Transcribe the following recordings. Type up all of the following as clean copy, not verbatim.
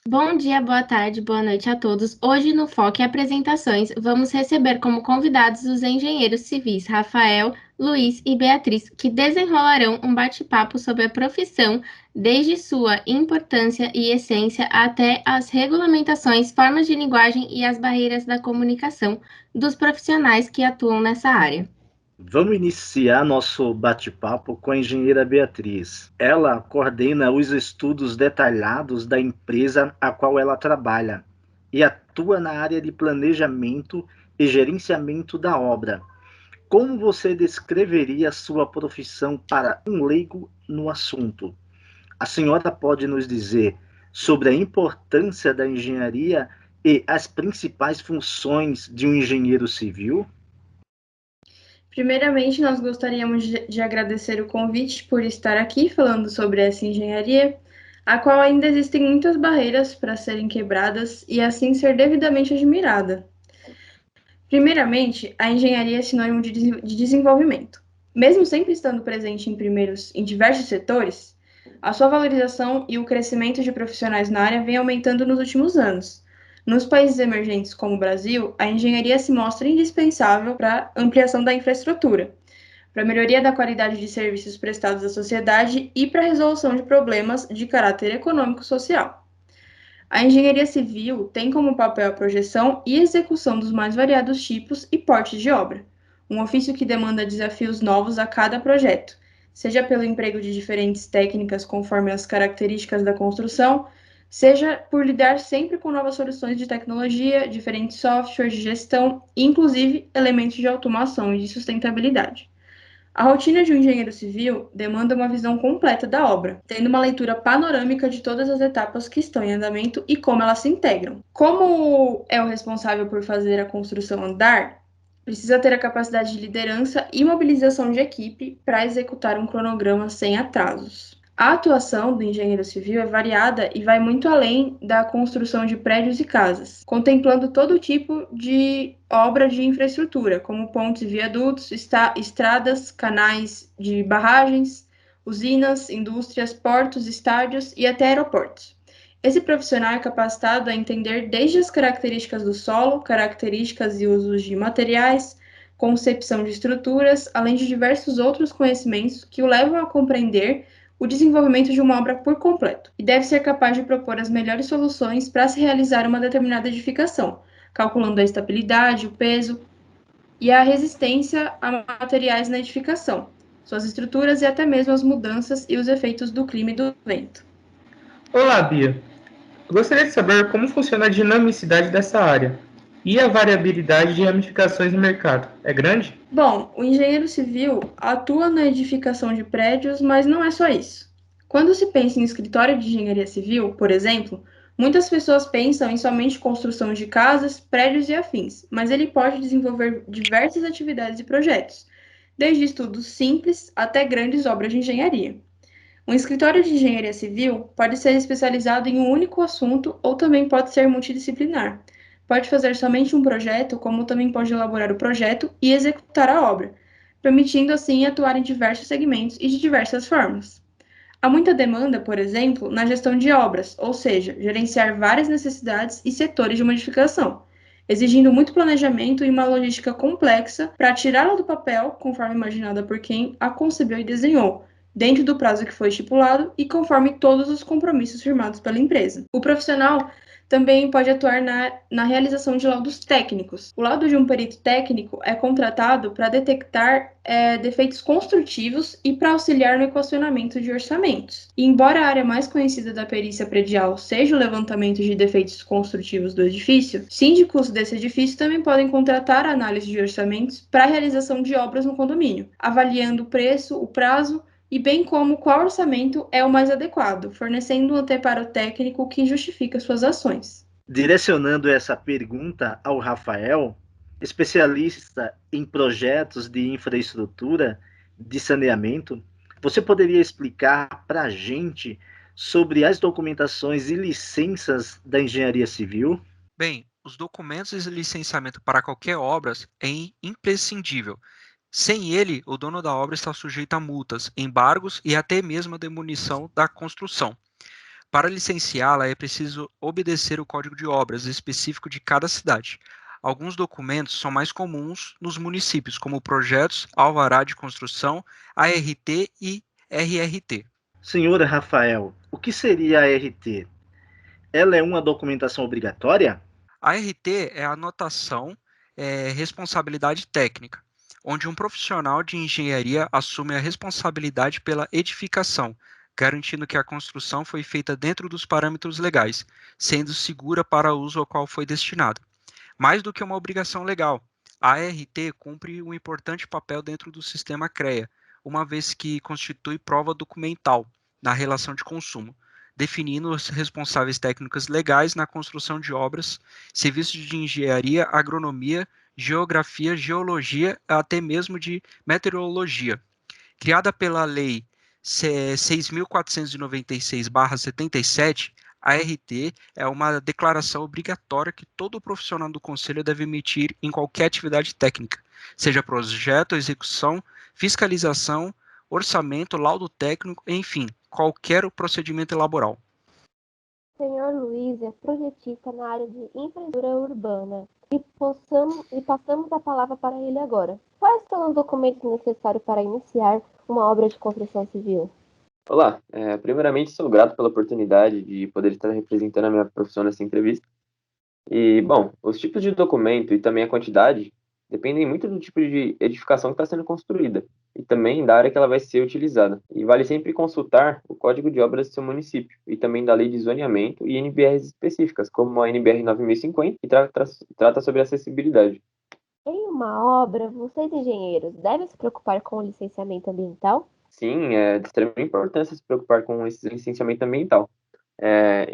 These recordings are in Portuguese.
Bom dia, boa tarde, boa noite a todos. Hoje no Foco e Apresentações, vamos receber como convidados os engenheiros civis Rafael, Luiz e Beatriz, que desenrolarão um bate-papo sobre a profissão, desde sua importância e essência até as regulamentações, formas de linguagem e as barreiras da comunicação dos profissionais que atuam nessa área. Vamos iniciar nosso bate-papo com a engenheira Beatriz. Ela coordena os estudos detalhados da empresa a qual ela trabalha e atua na área de planejamento e gerenciamento da obra. Como você descreveria sua profissão para um leigo no assunto? A senhora pode nos dizer sobre a importância da engenharia e as principais funções de um engenheiro civil? Primeiramente, nós gostaríamos de agradecer o convite por estar aqui falando sobre essa engenharia, a qual ainda existem muitas barreiras para serem quebradas e assim ser devidamente admirada. Primeiramente, a engenharia é sinônimo de desenvolvimento. Mesmo sempre estando presente em diversos setores, a sua valorização e o crescimento de profissionais na área vem aumentando nos últimos anos. Nos países emergentes como o Brasil, a engenharia se mostra indispensável para a ampliação da infraestrutura, para a melhoria da qualidade de serviços prestados à sociedade e para a resolução de problemas de caráter econômico-social. A engenharia civil tem como papel a projeção e execução dos mais variados tipos e portes de obra, um ofício que demanda desafios novos a cada projeto, seja pelo emprego de diferentes técnicas conforme as características da construção, seja por lidar sempre com novas soluções de tecnologia, diferentes softwares de gestão, inclusive elementos de automação e de sustentabilidade. A rotina de um engenheiro civil demanda uma visão completa da obra, tendo uma leitura panorâmica de todas as etapas que estão em andamento e como elas se integram. Como é o responsável por fazer a construção andar, precisa ter a capacidade de liderança e mobilização de equipe para executar um cronograma sem atrasos. A atuação do engenheiro civil é variada e vai muito além da construção de prédios e casas, contemplando todo tipo de obra de infraestrutura, como pontes e viadutos, estradas, canais de barragens, usinas, indústrias, portos, estádios e até aeroportos. Esse profissional é capacitado a entender desde as características do solo, características e usos de materiais, concepção de estruturas, além de diversos outros conhecimentos que o levam a compreender o desenvolvimento de uma obra por completo, e deve ser capaz de propor as melhores soluções para se realizar uma determinada edificação, calculando a estabilidade, o peso e a resistência a materiais na edificação, suas estruturas e até mesmo as mudanças e os efeitos do clima e do vento. Olá, Bia. Eu gostaria de saber como funciona a dinamicidade dessa área e a variabilidade de ramificações no mercado. É grande? Bom, o engenheiro civil atua na edificação de prédios, mas não é só isso. Quando se pensa em escritório de engenharia civil, por exemplo, muitas pessoas pensam em somente construção de casas, prédios e afins, mas ele pode desenvolver diversas atividades e projetos, desde estudos simples até grandes obras de engenharia. Um escritório de engenharia civil pode ser especializado em um único assunto ou também pode ser multidisciplinar. Pode fazer somente um projeto, como também pode elaborar o projeto e executar a obra, permitindo assim atuar em diversos segmentos e de diversas formas. Há muita demanda, por exemplo, na gestão de obras, ou seja, gerenciar várias necessidades e setores de uma edificação, exigindo muito planejamento e uma logística complexa para tirá-la do papel, conforme imaginada por quem a concebeu e desenhou, dentro do prazo que foi estipulado e conforme todos os compromissos firmados pela empresa. O profissional também pode atuar na realização de laudos técnicos. O laudo de um perito técnico é contratado para detectar defeitos construtivos e para auxiliar no equacionamento de orçamentos. E embora a área mais conhecida da perícia predial seja o levantamento de defeitos construtivos do edifício, síndicos desse edifício também podem contratar a análise de orçamentos para a realização de obras no condomínio, avaliando o preço, o prazo e bem como qual orçamento é o mais adequado, fornecendo um anteparo técnico que justifica suas ações. Direcionando essa pergunta ao Rafael, especialista em projetos de infraestrutura de saneamento, você poderia explicar para a gente sobre as documentações e licenças da engenharia civil? Bem, os documentos de licenciamento para qualquer obra é imprescindível. Sem ele, o dono da obra está sujeito a multas, embargos e até mesmo a demolição da construção. Para licenciá-la, é preciso obedecer o Código de Obras específico de cada cidade. Alguns documentos são mais comuns nos municípios, como projetos, alvará de construção, ART e RRT. Senhor Rafael, o que seria a ART? Ela é uma documentação obrigatória? A ART é a anotação, responsabilidade técnica, onde um profissional de engenharia assume a responsabilidade pela edificação, garantindo que a construção foi feita dentro dos parâmetros legais, sendo segura para o uso ao qual foi destinada. Mais do que uma obrigação legal, a ART cumpre um importante papel dentro do sistema CREA, uma vez que constitui prova documental na relação de consumo, definindo os responsáveis técnicos legais na construção de obras, serviços de engenharia, agronomia, geografia, geologia, até mesmo de meteorologia. Criada pela Lei 6.496/77, a RT é uma declaração obrigatória que todo profissional do Conselho deve emitir em qualquer atividade técnica, seja projeto, execução, fiscalização, orçamento, laudo técnico, enfim, qualquer procedimento laboral. Senhor Luiz é projetista na área de infraestrutura urbana e passamos a palavra para ele agora. Quais são os documentos necessários para iniciar uma obra de construção civil? Olá, primeiramente sou grato pela oportunidade de poder estar representando a minha profissão nessa entrevista. E, bom, os tipos de documento e também a quantidade dependem muito do tipo de edificação que está sendo construída e também da área que ela vai ser utilizada. E vale sempre consultar o Código de Obras do seu município e também da Lei de Zoneamento e NBRs específicas, como a NBR 9050, que trata sobre acessibilidade. Em uma obra, vocês engenheiros devem se preocupar com o licenciamento ambiental? Sim, é de extrema importância se preocupar com esse licenciamento ambiental.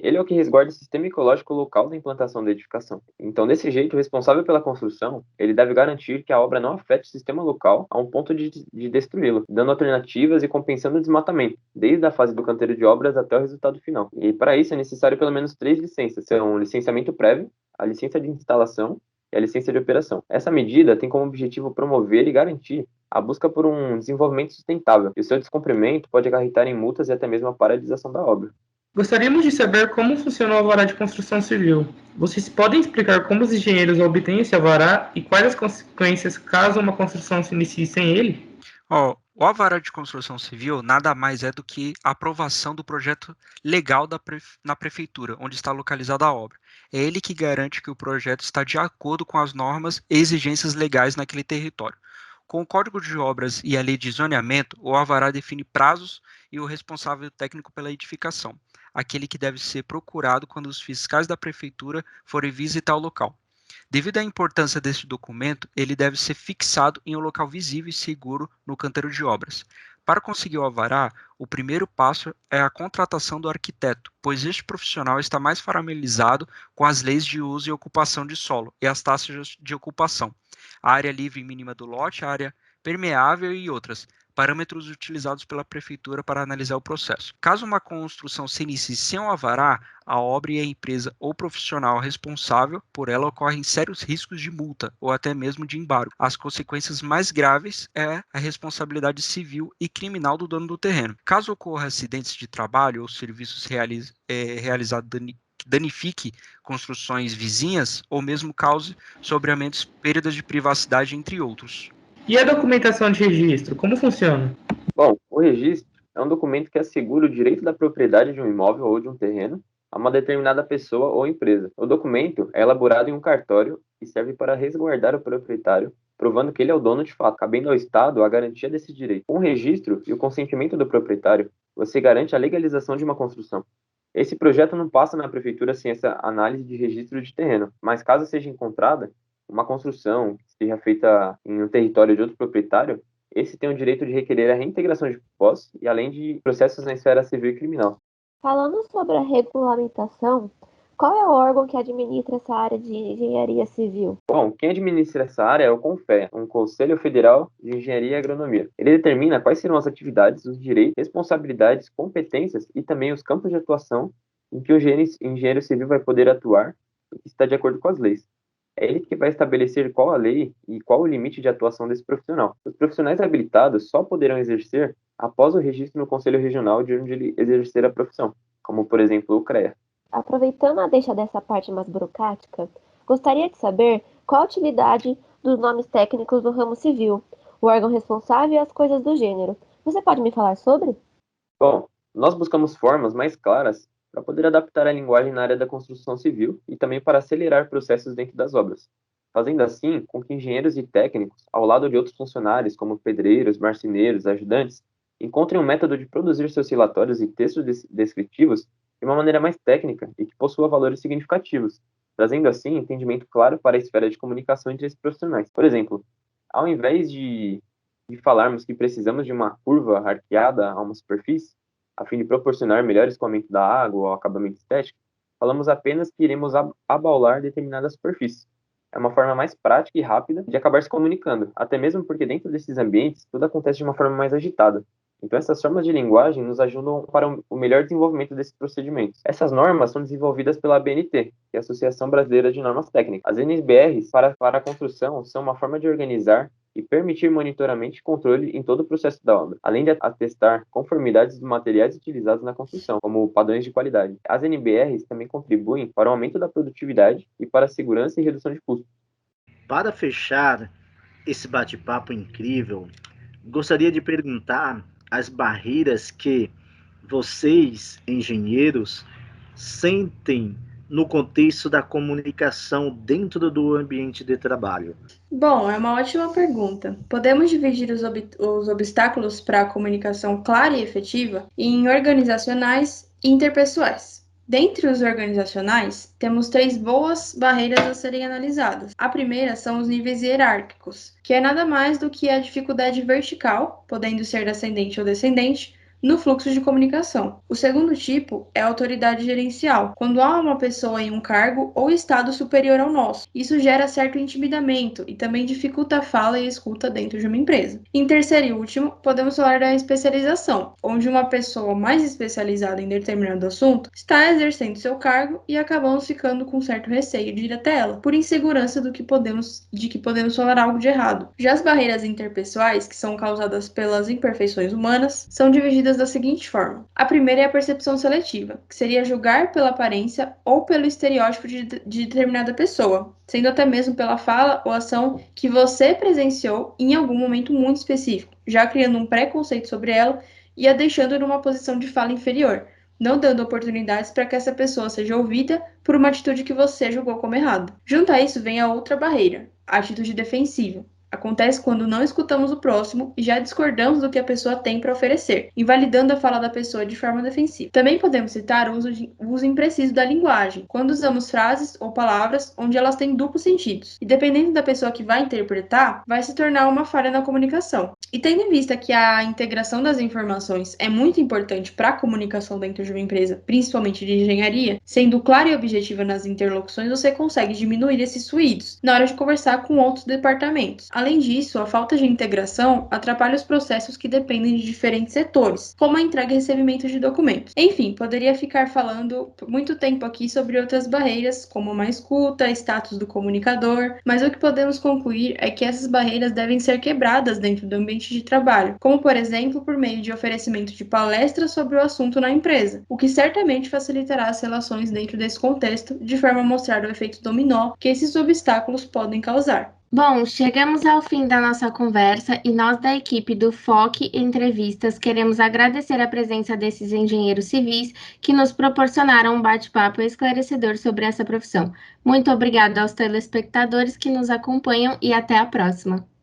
Ele é o que resguarda o sistema ecológico local da implantação da edificação. Então, desse jeito, o responsável pela construção, ele deve garantir que a obra não afete o sistema local a um ponto de destruí-lo, dando alternativas e compensando o desmatamento, desde a fase do canteiro de obras até o resultado final. E para isso é necessário pelo menos 3 licenças, são o licenciamento prévio, a licença de instalação e a licença de operação. Essa medida tem como objetivo promover e garantir a busca por um desenvolvimento sustentável, e o seu descumprimento pode acarretar em multas e até mesmo a paralisação da obra. Gostaríamos de saber como funciona o alvará de construção civil. Vocês podem explicar como os engenheiros obtêm esse alvará e quais as consequências caso uma construção se inicie sem ele? O alvará de construção civil nada mais é do que a aprovação do projeto legal na prefeitura, onde está localizada a obra. É ele que garante que o projeto está de acordo com as normas e exigências legais naquele território. Com o Código de Obras e a Lei de Zoneamento, o alvará define prazos e o responsável técnico pela edificação, aquele que deve ser procurado quando os fiscais da prefeitura forem visitar o local. Devido à importância deste documento, ele deve ser fixado em um local visível e seguro no canteiro de obras. Para conseguir o alvará, o primeiro passo é a contratação do arquiteto, pois este profissional está mais familiarizado com as leis de uso e ocupação de solo e as taxas de ocupação, a área livre mínima do lote, a área permeável e outras, parâmetros utilizados pela prefeitura para analisar o processo. Caso uma construção se inicie sem um alvará, a obra e a empresa ou profissional responsável por ela ocorrem sérios riscos de multa ou até mesmo de embargo. As consequências mais graves é a responsabilidade civil e criminal do dono do terreno. Caso ocorra acidentes de trabalho ou serviços realizados que danifique construções vizinhas ou mesmo cause sobramentos, perdas de privacidade, entre outros. E a documentação de registro, como funciona? Bom, o registro é um documento que assegura o direito da propriedade de um imóvel ou de um terreno a uma determinada pessoa ou empresa. O documento é elaborado em um cartório e serve para resguardar o proprietário, provando que ele é o dono de fato, cabendo ao Estado a garantia desse direito. Com o registro e o consentimento do proprietário, você garante a legalização de uma construção. Esse projeto não passa na prefeitura sem essa análise de registro de terreno, mas caso seja encontrada uma construção que seja feita em um território de outro proprietário, esse tem o direito de requerer a reintegração de posse e além de processos na esfera civil e criminal. Falando sobre a regulamentação, qual é o órgão que administra essa área de engenharia civil? Bom, quem administra essa área é o CONFEA, um Conselho Federal de Engenharia e Agronomia. Ele determina quais serão as atividades, os direitos, responsabilidades, competências e também os campos de atuação em que o engenheiro civil vai poder atuar e que está de acordo com as leis. É ele que vai estabelecer qual a lei e qual o limite de atuação desse profissional. Os profissionais habilitados só poderão exercer após o registro no Conselho Regional de onde ele exercer a profissão. como por exemplo o CREA. Aproveitando a deixa dessa parte mais burocrática, gostaria de saber qual a utilidade dos nomes técnicos do ramo civil, o órgão responsável e as coisas do gênero. Você pode me falar sobre? Bom, nós buscamos formas mais claras para poder adaptar a linguagem na área da construção civil e também para acelerar processos dentro das obras, fazendo assim com que engenheiros e técnicos, ao lado de outros funcionários como pedreiros, marceneiros, ajudantes, encontrem um método de produzir seus relatórios e textos descritivos de uma maneira mais técnica e que possua valores significativos, trazendo assim entendimento claro para a esfera de comunicação entre esses profissionais. Por exemplo, ao invés de falarmos que precisamos de uma curva arqueada a uma superfície, a fim de proporcionar melhor escoamento da água ou acabamento estético, falamos apenas que iremos abaular determinada superfície. É uma forma mais prática e rápida de acabar se comunicando, até mesmo porque dentro desses ambientes tudo acontece de uma forma mais agitada. Então essas formas de linguagem nos ajudam para o melhor desenvolvimento desses procedimentos. Essas normas são desenvolvidas pela ABNT, que é a Associação Brasileira de Normas Técnicas. As NBRs para a construção são uma forma de organizar e permitir monitoramento e controle em todo o processo da obra, além de atestar conformidades dos materiais utilizados na construção, como padrões de qualidade. As NBRs também contribuem para o aumento da produtividade e para a segurança e redução de custos. Para fechar esse bate-papo incrível, gostaria de perguntar as barreiras que vocês, engenheiros, sentem no contexto da comunicação dentro do ambiente de trabalho. Bom, é uma ótima pergunta. Podemos dividir os obstáculos para a comunicação clara e efetiva em organizacionais e interpessoais. Dentre os organizacionais, temos 3 boas barreiras a serem analisadas. A primeira são os níveis hierárquicos, que é nada mais do que a dificuldade vertical, podendo ser ascendente ou descendente, no fluxo de comunicação. O segundo tipo é a autoridade gerencial, quando há uma pessoa em um cargo ou estado superior ao nosso. Isso gera certo intimidamento e também dificulta a fala e a escuta dentro de uma empresa. Em terceiro e último, podemos falar da especialização, onde uma pessoa mais especializada em determinado assunto está exercendo seu cargo e acabamos ficando com certo receio de ir até ela, por insegurança de que podemos falar algo de errado. Já as barreiras interpessoais, que são causadas pelas imperfeições humanas, são divididas da seguinte forma. A primeira é a percepção seletiva, que seria julgar pela aparência ou pelo estereótipo de determinada pessoa, sendo até mesmo pela fala ou ação que você presenciou em algum momento muito específico, já criando um preconceito sobre ela e a deixando numa posição de fala inferior, não dando oportunidades para que essa pessoa seja ouvida por uma atitude que você julgou como errada. Junto a isso vem a outra barreira, a atitude defensiva. Acontece quando não escutamos o próximo e já discordamos do que a pessoa tem para oferecer, invalidando a fala da pessoa de forma defensiva. Também podemos citar o uso impreciso da linguagem, quando usamos frases ou palavras onde elas têm duplos sentidos, e dependendo da pessoa que vai interpretar, vai se tornar uma falha na comunicação. E tendo em vista que a integração das informações é muito importante para a comunicação dentro de uma empresa, principalmente de engenharia, sendo clara e objetiva nas interlocuções, você consegue diminuir esses ruídos na hora de conversar com outros departamentos. Além disso, a falta de integração atrapalha os processos que dependem de diferentes setores, como a entrega e recebimento de documentos. Enfim, poderia ficar falando por muito tempo aqui sobre outras barreiras, como uma escuta, status do comunicador, mas o que podemos concluir é que essas barreiras devem ser quebradas dentro do ambiente de trabalho, como por exemplo por meio de oferecimento de palestras sobre o assunto na empresa, o que certamente facilitará as relações dentro desse contexto, de forma a mostrar o efeito dominó que esses obstáculos podem causar. Bom, chegamos ao fim da nossa conversa e nós da equipe do FOC Entrevistas queremos agradecer a presença desses engenheiros civis que nos proporcionaram um bate-papo esclarecedor sobre essa profissão. Muito obrigada aos telespectadores que nos acompanham e até a próxima.